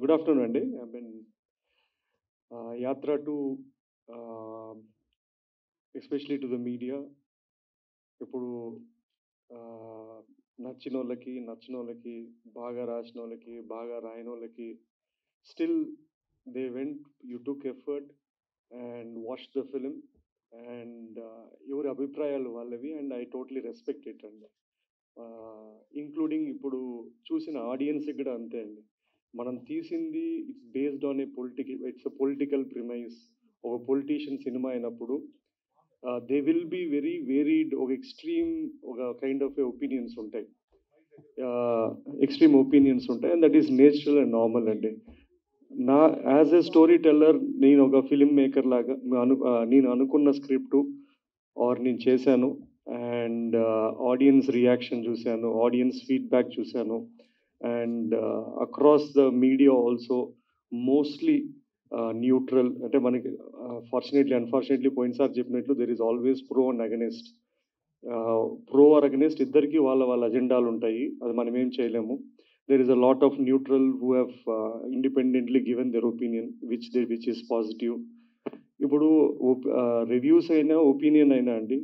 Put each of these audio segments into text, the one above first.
Good afternoon, Andy. I've been Yatra to, especially to the media. ఇప్పుడు నచ్చినోళ్ళకి నచ్చినోళ్ళకి బాగా రాసినోళ్ళకి బాగా రాయనోళ్ళకి still they went you took effort and watch the film and ఎవరి అభిప్రాయాలు వాళ్ళవి and I totally respect it అండి. ఇంక్లూడింగ్ ఇప్పుడు చూసిన ఆడియన్స్ కూడా అంతే అండి. మనం తీసింది it's based on its political premise. ఒక పొలిటీషియన్ సినిమా అయినప్పుడు they will be very varied, ఒక ఎక్స్ట్రీమ్ ఒక కైండ్ ఆఫ్ ఒపీనియన్స్ ఉంటాయి, ఎక్స్ట్రీమ్ ఒపీనియన్స్ ఉంటాయి, and that is natural and normal అండి. నా యాజ్ ఎ స్టోరీ టెల్లర్ నేను ఒక ఫిల్మ్ మేకర్ లాగా నేను అనుకున్న స్క్రిప్టు ఆర్ నేను చేశాను అండ్ ఆడియన్స్ రియాక్షన్ చూశాను, ఆడియన్స్ ఫీడ్బ్యాక్ చూశాను and across the media also mostly neutral. అంటే మనకి అన్ఫార్చునేట్లీ పోయినసారి చెప్పినట్లు there is always pro and against. Pro or against ఇద్దరికి వాళ్ళ అజెండాలు ఉంటాయి, అది మనం ఏం చేయలేము. There is a lot of neutral who have independently given their opinion which is positive. ఇప్పుడు రివ్యూస్ అయినా ఒపీనియన్ అయినా అండి,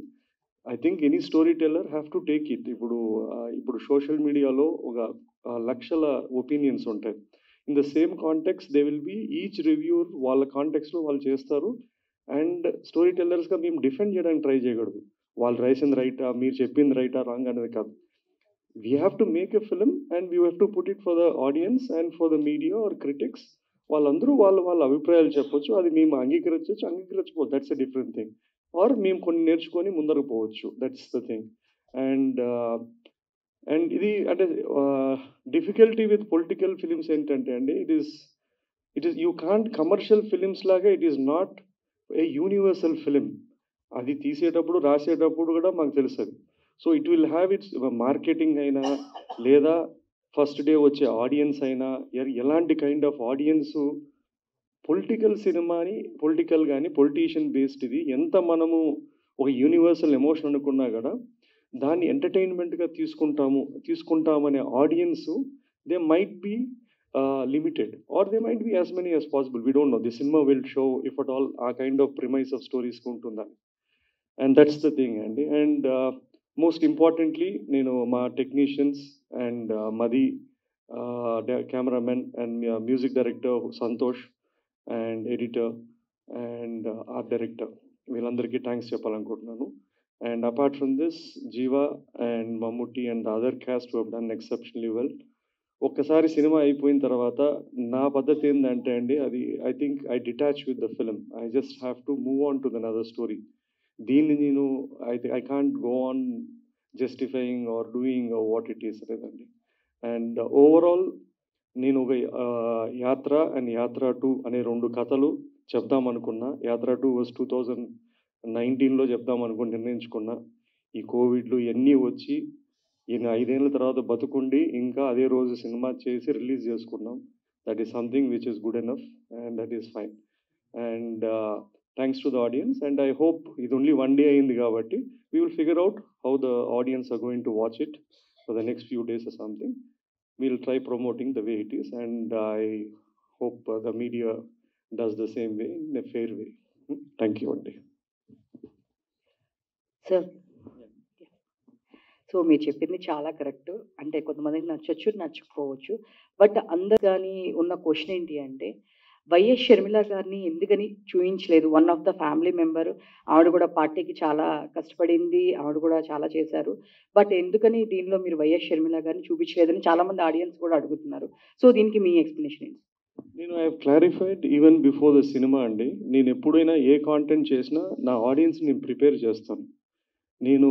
I think any story teller have to take it. ఇప్పుడు సోషల్ మీడియాలో ఒక లక్షల ఒపీనియన్స్ ఉంటాయి. In the same context they will B each reviewer వాళ్ళ కాంటెక్స్లో వాళ్ళు చేస్తారు. అండ్ స్టోరీ టెల్లర్స్గా మేము డిఫెండ్ చేయడానికి ట్రై చేయకూడదు, వాళ్ళు రాసింది రైటా మీరు చెప్పింది రైటా రాంగ్ అనేది కాదు. We have to make a film and we have to put it for the audience and for the media or critics. వాళ్ళందరూ వాళ్ళ అభిప్రాయాలు చెప్పొచ్చు, అది మేము అంగీకరించకపోవచ్చు, that's a different thing. Or మేము కొన్ని నేర్చుకొని ముందరకు పోవచ్చు, దట్స్ ద థింగ్. అండ్ ఇది అంటే డిఫికల్టీ విత్ పొలిటికల్ ఫిలిమ్స్ ఏంటంటే అండి, it is you can't commercial films లాగా it is not a universal film. అది తీసేటప్పుడు రాసేటప్పుడు కూడా మాకు తెలుస్తుంది. So it will have its marketing అయినా లేదా ఫస్ట్ డే వచ్చే ఆడియన్స్ అయినా ఎలాంటి కైండ్ ఆఫ్ ఆడియన్స్. పొలిటికల్ సినిమాని పొలిటికల్ కానీ పొలిటీషియన్ బేస్డ్ ఇది ఎంత మనము ఒక యూనివర్సల్ ఎమోషన్ అనుకున్నా కూడా దాన్ని ఎంటర్టైన్మెంట్గా తీసుకుంటామనే audience they might be limited or they might be as many as possible. We don't know, the cinema will show if at all a kind of premise of స్టోరీస్కి ఉంటుందని. అండ్ దట్స్ ద థింగ్ అండి. And most importantly నేను మా technicians and మది cameraman and music director Santosh and editor and art director వీళ్ళందరికీ thanks చెప్పాలనుకుంటున్నాను. And apart from this Jiiva and Mammootty and other cast who have done exceptionally well. ఒక్కసారి cinema అయిపోయిన తర్వాత నా పద్ధతి ఏంటంటే అండి, అది I think I detach with the film. I just have to move on to the other story. దీన్ని నేను I can't go on justifying or doing what it is లేదండి. అండ్ ఓవరాల్ నేను ఒక యాత్ర అండ్ యాత్ర 2 అనే 2 కథలు చెప్దామనుకున్నా. యాత్ర 2 వాజ్ 2019లో చెప్దామనుకుని నిర్ణయించుకున్నా. ఈ కోవిడ్లు ఇవన్నీ వచ్చి ఈయన 5 ఏళ్ళ తర్వాత బతుకుండి ఇంకా అదే రోజు సినిమా చేసి రిలీజ్ చేసుకున్నాం. That is something which is good enough and that is fine. And thanks to the audience and I hope ఇది ఓన్లీ 1 డే అయింది కాబట్టి we will figure out how the audience are going to watch it for the next few days or something. We'll try promoting the way it is and I hope the media does the same way in a fair way. Thank you, Andy. Sir, so మీరు చెప్పింది చాలా correct. అంటే కొంతమందికి నచ్చచ్చు, నచ్చకపోవచ్చు. But అందరు కానీ ఉన్న question ఏంటి అంటే, వైఎస్ షర్మిల గారిని ఎందుకని చూయించలేదు? One of the family member, ఆవిడ కూడా పార్టీకి చాలా కష్టపడింది, ఆవిడ కూడా చాలా చేశారు. బట్ ఎందుకని దీనిలో మీరు వైఎస్ షర్మిల గారిని చూపించలేదని చాలామంది ఆడియన్స్ కూడా అడుగుతున్నారు. సో దీనికి మీ ఎక్స్ప్లెనేషన్ ఏంటి? నేను I have clarified even before the cinema అండి. నేను ఎప్పుడైనా ఏ కాంటెంట్ చేసినా నా ఆడియన్స్ నేను ప్రిపేర్ చేస్తాను. నేను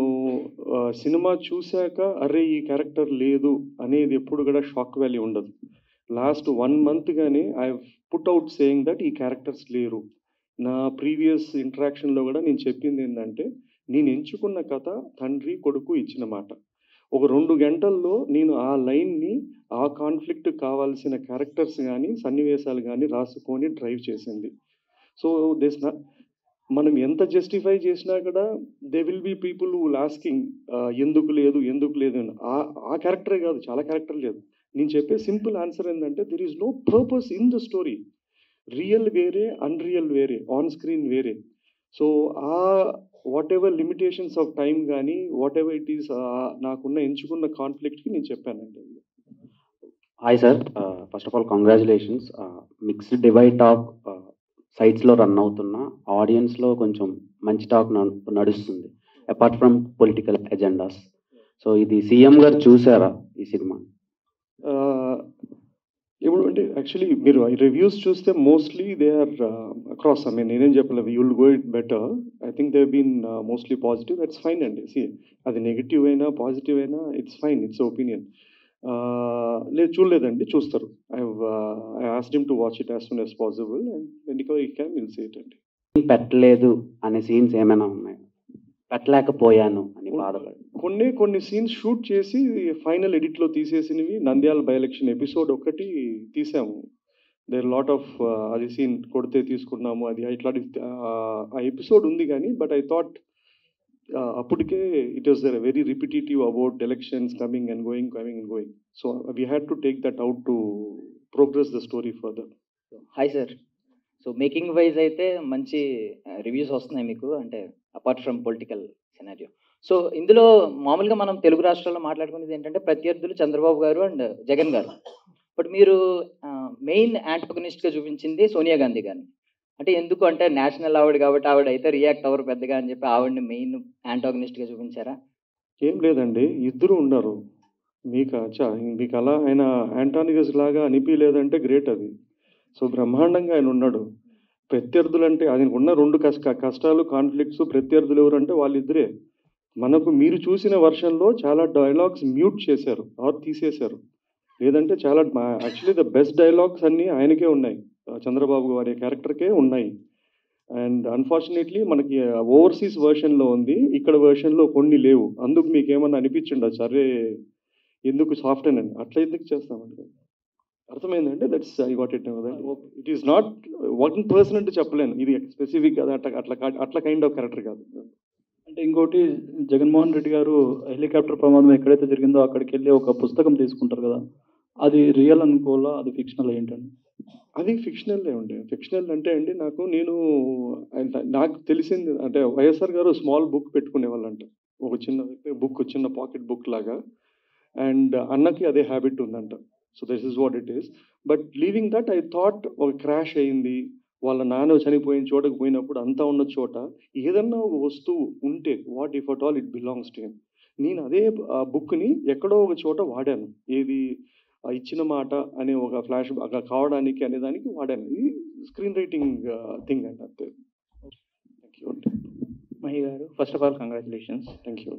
సినిమా చూశాక అరే ఈ క్యారెక్టర్ లేదు అనేది ఎప్పుడు కూడా షాక్ వాల్యూ ఉండదు. లాస్ట్ 1 month గానే I put out saying that ఈ క్యారెక్టర్స్ లేరు. నా ప్రీవియస్ ఇంటరాక్షన్లో కూడా నేను చెప్పింది ఏంటంటే, నేను ఎంచుకున్న కథ తండ్రి కొడుకు ఇచ్చిన మాట. ఒక 2 గంటల్లో నేను ఆ లైన్ని ఆ కాన్ఫ్లిక్ట్ కావాల్సిన క్యారెక్టర్స్ కానీ సన్నివేశాలు కానీ రాసుకొని డ్రైవ్ చేసింది. సో మనం ఎంత జస్టిఫై చేసినా కూడా they will be people who will asking ఎందుకు లేదు అని. ఆ క్యారెక్టరే కాదు, చాలా క్యారెక్టర్ లేదు. నేను చెప్పే సింపుల్ ఆన్సర్ ఏంటంటే there is no purpose in the story. Real వేరే, అన్రియల్ వేరే, ఆన్ స్క్రీన్ వేరే. So uh whatever limitations of time కానీ వాట్ ఎవర్ ఇట్ ఈస్ నాకున్న ఎంచుకున్న కాన్ఫ్లిక్ట్కి నేను చెప్పానండి. Hi sir, first of all congratulations. Mixed divide talk సైట్స్లో రన్ అవుతున్న ఆడియన్స్లో కొంచెం మంచి టాక్ నడుస్తుంది apart from political agendas. So ఇది సీఎం గారు చూసారా ఈ సినిమా? ఇప్పుడు అంటే యాక్చువల్లీ మీరు రివ్యూస్ చూస్తే mostly they are across. I mean నేనేం చెప్పలేదు, you will go it better. I think they been mostly positive. That's fine అండి. సి అది నెగిటివ్ అయినా పాజిటివ్ అయినా ఇట్స్ ఫైన్, ఇట్స్ ఒపీనియన్. లేదు చూడలేదండి, చూస్తారు. I asked him to watch it as soon as possible and when he can will see it అండి. పెట్టలేదు అనే సీన్స్ ఏమైనా ఉన్నాయి? పెట్టలేకపోయాను అని బాధపడి కొన్ని సీన్స్ షూట్ చేసి ఫైనల్ ఎడిట్లో తీసేసినవి. నంద్యాల బై ఎలక్షన్ ఎపిసోడ్ ఒకటి తీసాము. దేర్ లాట్ ఆఫ్ అది సీన్ కొడితే తీసుకున్నాము, అది ఇట్లాంటి ఆ ఎపిసోడ్ ఉంది కానీ బట్ ఐ థాట్ అప్పటికే it was very repetitive about elections coming and going. So we had to take that out to progress the story further. Hi sir, so making wise అయితే మంచి రివ్యూస్ వస్తున్నాయి మీకు, అంటే apart from political scenario. So ఇందులో మామూలుగా మనం తెలుగు రాష్ట్రాల్లో మాట్లాడుకునేది ఏంటంటే ప్రత్యర్థులు చంద్రబాబు గారు అండ్ జగన్ గారు. బట్ మీరు మెయిన్ యాంటగనిస్ట్గా చూపించింది సోనియా గాంధీ గారిని. అంటే ఎందుకు అంటే నేషనల్ ఆవిడ కాబట్టి ఆవిడ అయితే రియాక్ట్ అవ్వరు పెద్దగా అని చెప్పి ఆవిడని మెయిన్ యాంటగనిస్ట్గా చూపించారా? ఏం లేదండి, ఇద్దరు ఉన్నారు. మీకు అలా ఆయన యాంటానిగస్ లాగా అనిపించలేదంటే గ్రేట్ అది. సో బ్రహ్మాండంగా ఆయన ఉన్నాడు. ప్రత్యర్థులు అంటే ఆయనకు ఉన్న రెండు కష్టాలు, కాన్ఫ్లిక్ట్స్. ప్రత్యర్థులు ఎవరంటే వాళ్ళిద్దరే. మనకు మీరు చూసిన వర్షన్లో చాలా డైలాగ్స్ మ్యూట్ చేశారు ఆర్ తీసేశారు. లేదంటే చాలా యాక్చువల్లీ ద బెస్ట్ డైలాగ్స్ అన్నీ ఆయనకే ఉన్నాయి, చంద్రబాబు గారి క్యారెక్టర్కే ఉన్నాయి. అండ్ అన్ఫార్చునేట్లీ మనకి ఓవర్సీస్ వర్షన్లో ఉంది, ఇక్కడ వర్షన్లో కొన్ని లేవు. అందుకు మీకు ఏమన్నా అనిపించండి సరే ఎందుకు సాఫ్ట్ అని అట్లా ఎందుకు చేస్తామండి? అర్థమైందంటే that's I got it. It is not one person అంటే చెప్పలేను, ఇది స్పెసిఫిక్ కదా అట్లా కైండ్ ఆఫ్ క్యారెక్టర్ కాదు. అంటే ఇంకోటి, జగన్మోహన్ రెడ్డి గారు హెలికాప్టర్ ప్రమాదం ఎక్కడైతే జరిగిందో అక్కడికి వెళ్ళి ఒక పుస్తకం తీసుకుంటారు కదా, అది రియల్ అనుకోవాలా, అది ఫిక్షనల్ ఏంటండి? అది ఫిక్షనల్లే ఉండే. ఫిక్షనల్ అంటే అండి నాకు తెలిసింది అంటే వైఎస్ఆర్ గారు స్మాల్ బుక్ పెట్టుకునేవాళ్ళంట, ఒక చిన్న బుక్, చిన్న పాకెట్ బుక్ లాగా. అండ్ అన్నకి అదే హ్యాబిట్ ఉందంట. So this is what it is. But leaving that I thought ఒక క్రాష్ అయింది, వాళ్ళ నాన్న చనిపోయిన చోటకు పోయినప్పుడు అంతా ఉన్న చోట ఏదన్నా ఒక వస్తువు ఉంటే what if at all it belongs to him. నేను అదే బుక్ని ఎక్కడో ఒక చోట వాడాను. ఏది ఇచ్చిన మాట అనే ఒక ఫ్లాష్ కావడానికి అనే దానికి వాడాను. ఇది స్క్రీన్ రైటింగ్ థింగ్ అండి అంతే. థ్యాంక్ యూ అండి. మహి గారు, first of all congratulations. Thank you.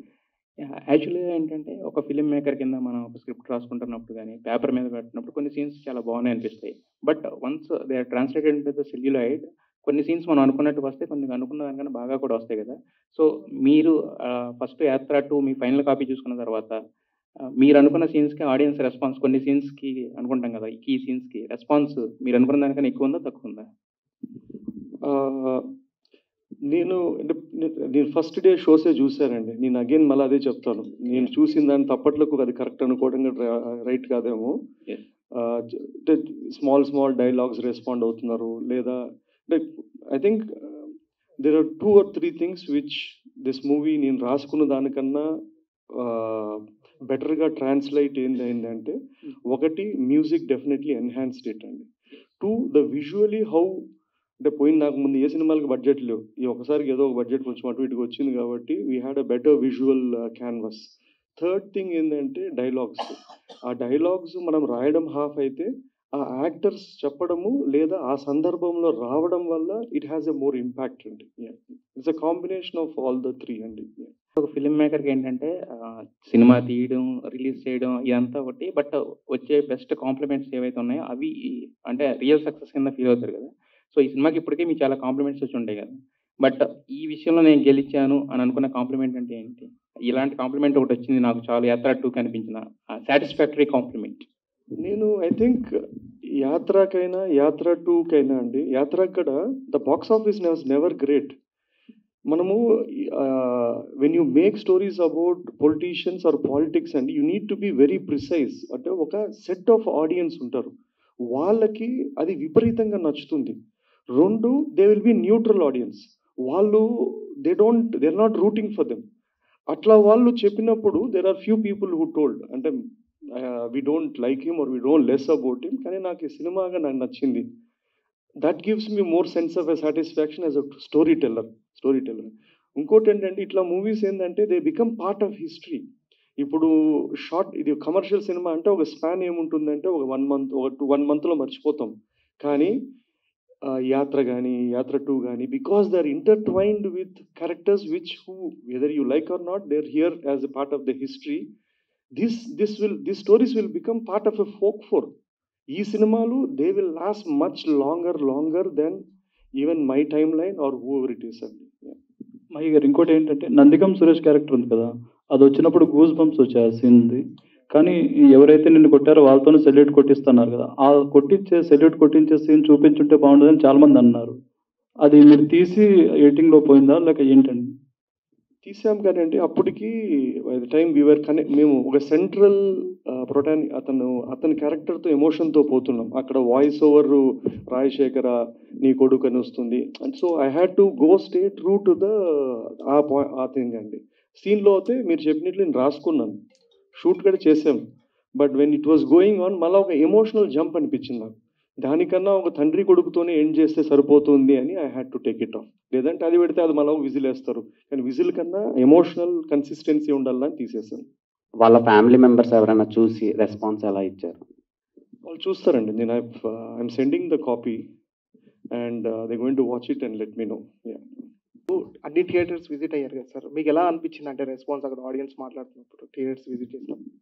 యాక్చువల్గా ఏంటంటే ఒక ఫిలిం మేకర్ కింద మనం ఒక స్క్రిప్ట్ రాసుకుంటున్నప్పుడు కానీ పేపర్ మీద పెట్టినప్పుడు కొన్ని సీన్స్ చాలా బాగున్నాయి అనిపిస్తాయి. But once they are translated into the celluloid, కొన్ని సీన్స్ మనం అనుకున్నట్టు వస్తాయి, కొన్ని అనుకున్న దానికన్నా బాగా కూడా వస్తాయి కదా. సో మీరు ఫస్ట్ యాత్ర 2 మీ ఫైనల్ కాపీ చూసుకున్న తర్వాత మీరు అనుకున్న సీన్స్కి ఆడియన్స్ రెస్పాన్స్, కొన్ని సీన్స్కి అనుకుంటాం కదా ఈ సీన్స్కి రెస్పాన్స్ మీరు అనుకున్న దానికన్నా ఎక్కువ ఉందా తక్కువ ఉందా? నేను ఫస్ట్ డే షోసే చూశానండి. నేను అగైన్ మళ్ళీ అదే చెప్తాను, నేను చూసిన దాన్ని తప్పట్లకు అది కరెక్ట్ అనుకోవడం రైట్ కాదేమో. స్మాల్ డైలాగ్స్ రెస్పాండ్ అవుతున్నారు లేదా, I think there are 2 or 3 things which this movie నేను రాసుకున్న దానికన్నా బెటర్గా ట్రాన్స్లేట్ ఏంటంటే, ఒకటి మ్యూజిక్ డెఫినెట్లీ ఎన్హాన్స్డ్ ఇట్ అండి. 2 ద విజువలీ హౌ అంటే పోయిన నాకు ముందు ఏ సినిమాలకి బడ్జెట్ లేవు, ఈ ఒకసారికి ఏదో ఒక బడ్జెట్ కొంచెం అటు ఇటుకు వచ్చింది కాబట్టి we had a better visual canvas. Third thing ఏంటంటే డైలాగ్స్. ఆ డైలాగ్స్ మనం రాయడం హాఫ్ అయితే ఆ యాక్టర్స్ చెప్పడము లేదా ఆ సందర్భంలో రావడం వల్ల it has a more impact అండి. It's a combination of all the 3 అండి. ఒక ఫిలిం మేకర్కి ఏంటంటే సినిమా తీయడం, రిలీజ్ చేయడం ఇదంతా ఒకటి, బట్ వచ్చే బెస్ట్ కాంప్లిమెంట్స్ ఏవైతే ఉన్నాయో అవి అంటే రియల్ సక్సెస్ కింద ఫీల్ అవుతారు కదా. సో ఈ సినిమాకి ఇప్పటికే మీకు చాలా కాంప్లిమెంట్స్ వచ్చి ఉంటాయి కదా, బట్ ఈ విషయంలో నేను గెలిచాను అని అనుకున్న కాంప్లిమెంట్ అంటే ఏంటి? ఇలాంటి కాంప్లిమెంట్ ఒకటి వచ్చింది నాకు చాలా యాత్ర 2 కనిపించిన సాటిస్ఫాక్టరీ కాంప్లిమెంట్. నేను ఐ థింక్ యాత్ర 2కైనా అండి, యాత్ర కూడా the box office was never great. మనము when you make stories about politicians or politics and you need to be very precise. అంటే ఒక సెట్ ఆఫ్ ఆడియన్స్ ఉంటారు, వాళ్ళకి అది విపరీతంగా నచ్చుతుంది. రెండు, they will be neutral audience, వాళ్ళు they are not rooting for them. అట్లా వాళ్ళు చెప్పినప్పుడు there are few people who told అంటే we don't like him or we don't less about him, కానీ నాకు ఈ సినిమాగా నాకు నచ్చింది. That gives me more sense of a satisfaction as a story teller. ఇంకోటి ఏంటంటే ఇట్లా మూవీస్ ఏంటంటే they become part of history. ఇప్పుడు ఇది కమర్షియల్ సినిమా అంటే ఒక స్పాన్ ఏముంటుందంటే ఒక 1 month, ఒక 1 monthలో మర్చిపోతాం. కానీ యాత్ర కానీ యాత్ర 2 కానీ, because they are intertwined with characters which who whether you like or not, they are here as a part of the history. This stories will become part of a folklore. ఈ సినిమాలు they will last much longer than even my timeline or whoever it is అండి. మహి గారు, ఇంకోటి ఏంటంటే Nandigam Suresh character ఉంది కదా, అది వచ్చినప్పుడు గూస్ బంప్స్ వచ్చాయి ఆ సీన్ది. కానీ ఎవరైతే నిన్ను కొట్టారో వాళ్ళతోనే సెల్యూట్ కొట్టిస్తున్నారు కదా, ఆ సెల్యూట్ కొట్టించే సీన్ చూపించుంటే బాగుంటుందని చాలా మంది అన్నారు. అది మీరు తీసి ఎడిటింగ్లో పోయిందా లేక ఏంటండి? తీసాం కానీ అప్పటికి బై ద టైమ్ వీఆర్ మేము ఒక సెంట్రల్ అతని క్యారెక్టర్తో ఎమోషన్తో పోతున్నాం. అక్కడ వాయిస్ ఓవర్ రాజశేఖర నీ కొడుకు అని వస్తుంది. And so I had to go stay true to the ఆ థింగ్ అండి. సీన్లో అయితే మీరు చెప్పినట్లు నేను రాసుకున్నాను, షూట్ కూడా చేసాం. But when it was going on మళ్ళీ ఒక ఎమోషనల్ జంప్ అనిపించింది నాకు. దానికన్నా ఒక తండ్రి కొడుకుతోనే ఎండ్ చేస్తే సరిపోతుంది అని I had to take it of. లేదంటే అది పెడితే అది మళ్ళీ విజిల్ వేస్తారు, కానీ విజిల్ కన్నా ఎమోషనల్ కన్సిస్టెన్సీ ఉండాలని తీసేసాను. వాళ్ళ ఫ్యామిలీ మెంబర్స్ ఎవరైనా చూసి రెస్పాన్స్ ఎలా ఇచ్చారు? వాళ్ళు చూస్తారండి. నేను I'm sending the copy and they going to watch it and let me know. అన్ని థియేటర్స్ విజిట్ అయ్యారు కదా సార్, మీకు ఎలా అనిపించింది అంటే రెస్పాన్స్ అక్కడ ఆడియన్స్ మాట్లాడుతున్నప్పుడు థియేటర్స్ విజిట్ చేసినప్పుడు?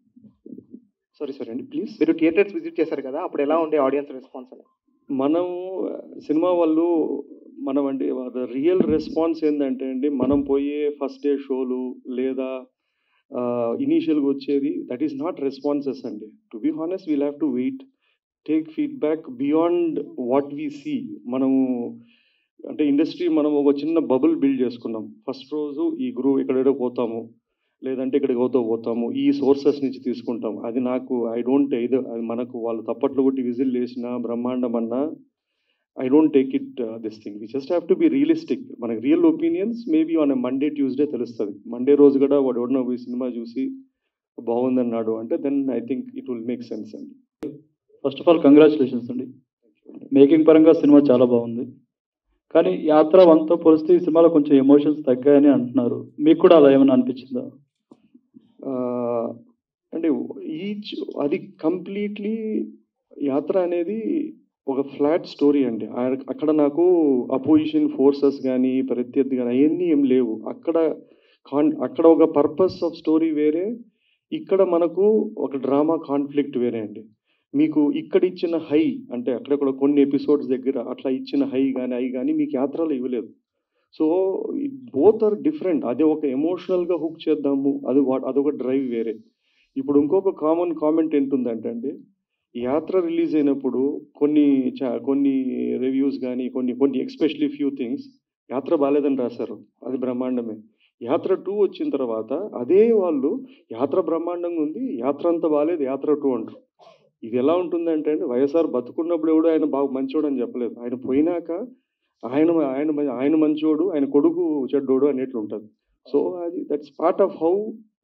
సారీ అండి ప్లీజ్. మీరు థియేటర్స్ విజిట్ చేశారు కదా, అప్పుడు ఎలా ఉండే ఆడియన్స్ రెస్పాన్స్ అని? మనం సినిమా వాళ్ళు మనం అండి రియల్ రెస్పాన్స్ ఏంటంటే అండి, మనం పోయే ఫస్ట్ డే షోలు లేదా ఇనీషియల్గా వచ్చేది దట్ ఈస్ నాట్ రెస్పాన్సెస్ అండి. To be honest we'll have to wait, take feedback beyond what we see. మనము అంటే ఇండస్ట్రీ మనం ఒక చిన్న బబుల్ బిల్డ్ చేసుకున్నాం. ఫస్ట్ రోజు ఈ ఎక్కడెక్కడో పోతాము, లేదంటే ఇక్కడికి పోతాము, ఈ సోర్సెస్ నుంచి తీసుకుంటాం. అది నాకు ఐ డోంట్ అది మనకు వాళ్ళు తప్పట్లు కొట్టి విజిల్ వేసినా బ్రహ్మాండం అన్నా I don't take it this thing. We just have to be realistic. మనకి real opinions maybe on Monday Tuesday తెలుస్తుంది. మండే రోజు కూడా వాడు ఎవడన్నా పోయి సినిమా చూసి బాగుందన్నాడు అంటే then I think it will make sense అండి. ఫస్ట్ ఆఫ్ ఆల్ కంగ్రాచులేషన్స్ అండి. మేకింగ్ పరంగా సినిమా చాలా బాగుంది. కానీ యాత్ర 1తో పోలిస్తే ఈ సినిమాలో కొంచెం ఎమోషన్స్ తగ్గాయని అంటున్నారు. మీకు కూడా అలా ఏమైనా అనిపించిందా? అంటే అది కంప్లీట్లీ యాత్ర అనేది ఒక ఫ్లాట్ స్టోరీ అండి. అక్కడ నాకు అపోజిషన్ ఫోర్సెస్ కానీ ప్రత్యర్థి కానీ అవన్నీ ఏం లేవు. అక్కడ ఒక పర్పస్ ఆఫ్ స్టోరీ వేరే, ఇక్కడ మనకు ఒక డ్రామా కాన్ఫ్లిక్ట్ వేరే అండి. మీకు ఇక్కడ ఇచ్చిన హై అంటే అక్కడక్కడ కొన్ని ఎపిసోడ్స్ దగ్గర అట్లా ఇచ్చిన హై కానీ మీకు యాత్రలో ఇవ్వలేదు. So both are different. అదే ఒక ఎమోషనల్గా హుక్ చేద్దాము, అదొక డ్రైవ్ వేరే. ఇప్పుడు ఇంకొక కామన్ కామెంట్ ఏంటుందంటే అండి, యాత్ర రిలీజ్ అయినప్పుడు కొన్ని రివ్యూస్ కానీ కొన్ని ఎస్పెషలీ ఫ్యూ థింగ్స్ యాత్ర బాగాలేదని రాశారు, అది బ్రహ్మాండమే. యాత్ర 2 వచ్చిన తర్వాత అదే వాళ్ళు యాత్ర బ్రహ్మాండంగా ఉంది, యాత్ర అంతా బాగాలేదు, యాత్ర 2 అంటారు. ఇది ఎలా ఉంటుందంటే అండి, వైఎస్ఆర్ బతుకున్నప్పుడు ఎవడు ఆయన బాగా మంచోడు అని చెప్పలేదు, ఆయన పోయినాక ఆయన మంచోడు, ఆయన కొడుకు చెడ్డోడు అనేట్లు ఉంటుంది. సో అది that's part of how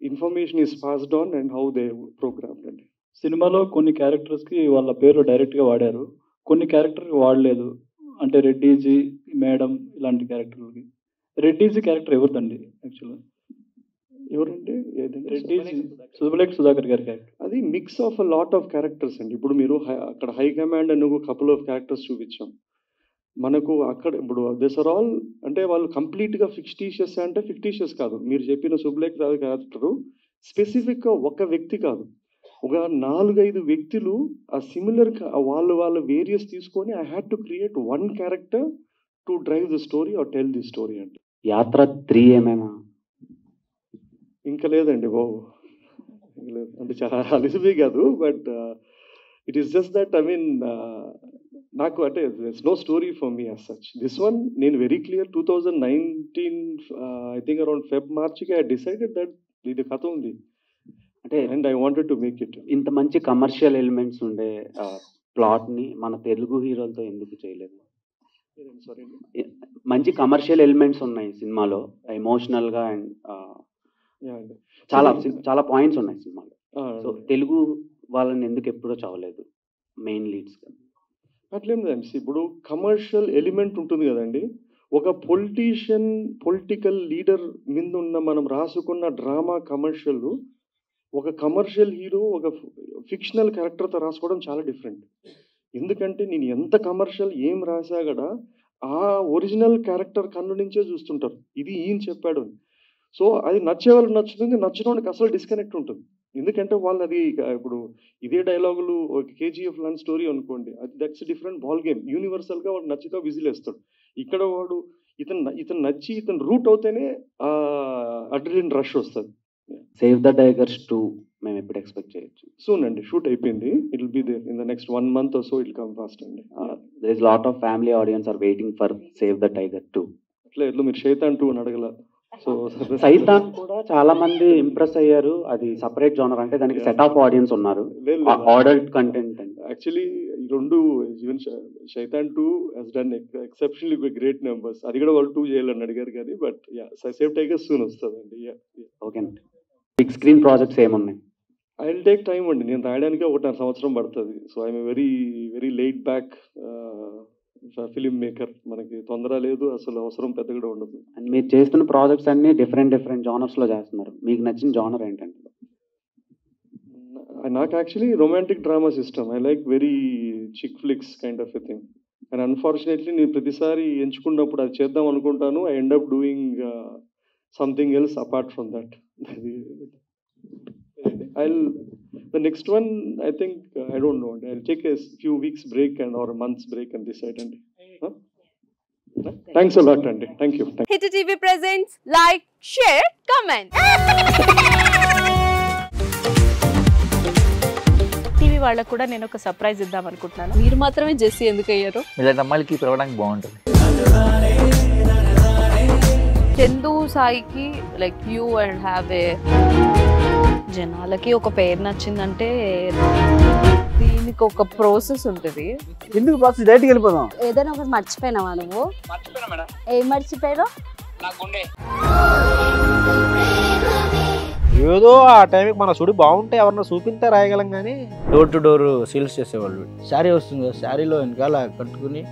information is passed on and how they program అండి. సినిమాలో కొన్ని క్యారెక్టర్స్కి వాళ్ళ పేరు డైరెక్ట్గా వాడారు, కొన్ని క్యారెక్టర్కి వాడలేదు. అంటే రెడ్డీజీ, మేడం ఇలాంటి క్యారెక్టర్లకి. రెడ్డీజీ క్యారెక్టర్ ఎవరిదండి యాక్చువల్గా? ఎవరంటే రెడ్డీజీ శుభలేఖ సుధాకర్ గారి క్యారెక్టర్. అది mix of a lot of characters అండి. ఇప్పుడు మీరు అక్కడ హై కమాండ్ అని ఒక కపుల్ ఆఫ్ క్యారెక్టర్స్ చూపించాం మనకు. అక్కడ ఇప్పుడు దిస్ ఆర్ ఆల్ అంటే వాళ్ళు కంప్లీట్గా ఫిక్టీషియస్ అంటే ఫిక్టీషియస్ కాదు. మీరు చెప్పిన శుభలేఖ క్యారెక్టరు స్పెసిఫిక్గా ఒక వ్యక్తి కాదు, ఒక 4-5 వ్యక్తులు ఆ సిమిలర్ వాళ్ళ వేరియస్ తీసుకొని I had to create one character to drive the story or tell the story అండి. యాత్ర 3 ఏమైనా ఇంకా లేదండి బాబు, లేదు అంటే చాలా అలిసిపోయి కాదు. But it is just that I mean నాకు అంటే it's no story for me as such. This one నేను very clear 2019 I think around మార్చ్కి ఐ డిసైడెడ్ దట్ ఇది కథ ఉంది అంటే and I wanted to make it. ఇంత మంచి కమర్షియల్ ఎలిమెంట్స్ ఉండే ప్లాట్ని మన తెలుగు హీరోలతో ఎందుకు చేయలేదు? సారీ, మంచి కమర్షియల్ ఎలిమెంట్స్ ఉన్నాయి సినిమాలో, ఎమోషనల్గా అండ్ చాలా చాలా పాయింట్స్ ఉన్నాయి సినిమాలో. సో తెలుగు వాళ్ళని ఎందుకు ఎప్పుడూ చదవలేదు మెయిన్ లీడ్స్? అట్లేం లేదండి. ఇప్పుడు కమర్షియల్ ఎలిమెంట్ ఉంటుంది కదండి. ఒక పొలిటికల్ లీడర్ మీద ఉన్న మనం రాసుకున్న డ్రామా కమర్షియల్, ఒక కమర్షియల్ హీరో ఒక ఫిక్షనల్ క్యారెక్టర్తో రాసుకోవడం చాలా డిఫరెంట్. ఎందుకంటే నేను ఎంత కమర్షియల్ ఏం రాసా కూడా ఆ ఒరిజినల్ క్యారెక్టర్ కన్ను నుంచే చూస్తుంటారు, ఇది ఈయన చెప్పాడు అని. సో అది నచ్చే వాళ్ళకి నచ్చుతుంది, నచ్చినోడికి అసలు డిస్కనెక్ట్ ఉంటుంది. ఎందుకంటే వాళ్ళు అది ఇప్పుడు ఇదే డైలాగులు ఒక కేజీఎఫ్ లాంటి స్టోరీ అనుకోండి, అది దట్స్ డిఫరెంట్ బాల్ గేమ్. యూనివర్సల్గా వాడు నచ్చితే విజిలేస్తాడు. ఇక్కడ వాడు ఇతను నచ్చి ఇతను రూట్ అవుతేనే అడ్రిలిన్ రష్ వస్తుంది. సేవ్ ద టైగర్స్ 2 మేము ఎప్పుడు ఎక్స్పెక్ట్ చేయొచ్చు? సూన్ అండి, షూట్ అయిపోయింది. It will be there in the next 1 month or so. It come fast అండి. There is lot of family audience are waiting for save the tiger 2. అట్లా మీరు శైతాన్ 2 అని అడగల. సో సైతాన్ కూడా చాలా మంది ఇంప్రెస్ అయ్యారు. అది సపరేట్ జోనర్, అంటే దానికి సెట్ ఆఫ్ ఆడియన్స్ ఉన్నారు, ఆర్డర్డ్ కంటెంట్ అండి. యాక్చువల్లీ ఈ రెండు even Shaitan 2 has done exceptionally great numbers. అది కూడా వాళ్ళు 2 చేయాలని అడిగారు కానీ, బట్ సేవ్ టైగర్స్ సూన్ వస్తుందండి. ఓకే అండి. బిగ్ స్క్రీన్ ప్రాజెక్ట్స్ ఏమున్నాయి? ఐ విల్ టేక్ టైం అండి. నేను రాయడానికి 1.5 సంవత్సరం పడుతుంది. So I'm very very late back film maker. మనకి తొందర లేదు, అసలు అవసరం పెద్ద కూడా ఉండదు. అండ్ మీరు చేస్తున్న ప్రాజెక్ట్స్ అన్ని డిఫరెంట్ జానర్స్లో చేస్తున్నారు. మీకు నచ్చిన జానర్ ఏంటంటే? నాకు యాక్చువల్లీ రొమాంటిక్ డ్రామాస్ ఇష్టం. I like very chick flicks kind of a thing. And unfortunately నేను ప్రతిసారి ఎంచుకున్నప్పుడు అది చేద్దాం అనుకుంటాను, I end up doing something else apart from that. The next one, I think, I don't know. I'll take a few weeks break or a month's break and decide. Huh? Thanks a lot, Andy. Thank you. Hit TV presents like, share, comment. TV వాళ్ళకు కూడా నేను ఒక surprise ఇద్దాం అనుకుంటున్నాను. మీరు మాత్రమే Jessie ఎందుకు అయ్యారు? ఇలాంటి అమ్మాయిలకి పిలవడానికి బాగుంటుంది. చందు సాయికి like you and have a జనాలకి ఒక పేరు నచ్చిందంటే దీనికి ఒక ప్రాసెస్ ఉంటుంది. ఎందుకు ప్రాసెస్ డైరెక్ట్గా వెళ్ళిపోదాం. ఏదైనా ఒకటి మర్చిపోయినావా నువ్వు? ఏం మర్చిపోయావు? ఏదో ఆ టైంకి మన సుడి బాగుంటే ఎవరన్నా చూపిస్తే రాయగలం కానీ డోర్ టు డోర్ సేల్స్ చేసేవాళ్ళు. శారీ వస్తుంది, శారీలో వెనకాల కట్టుకుని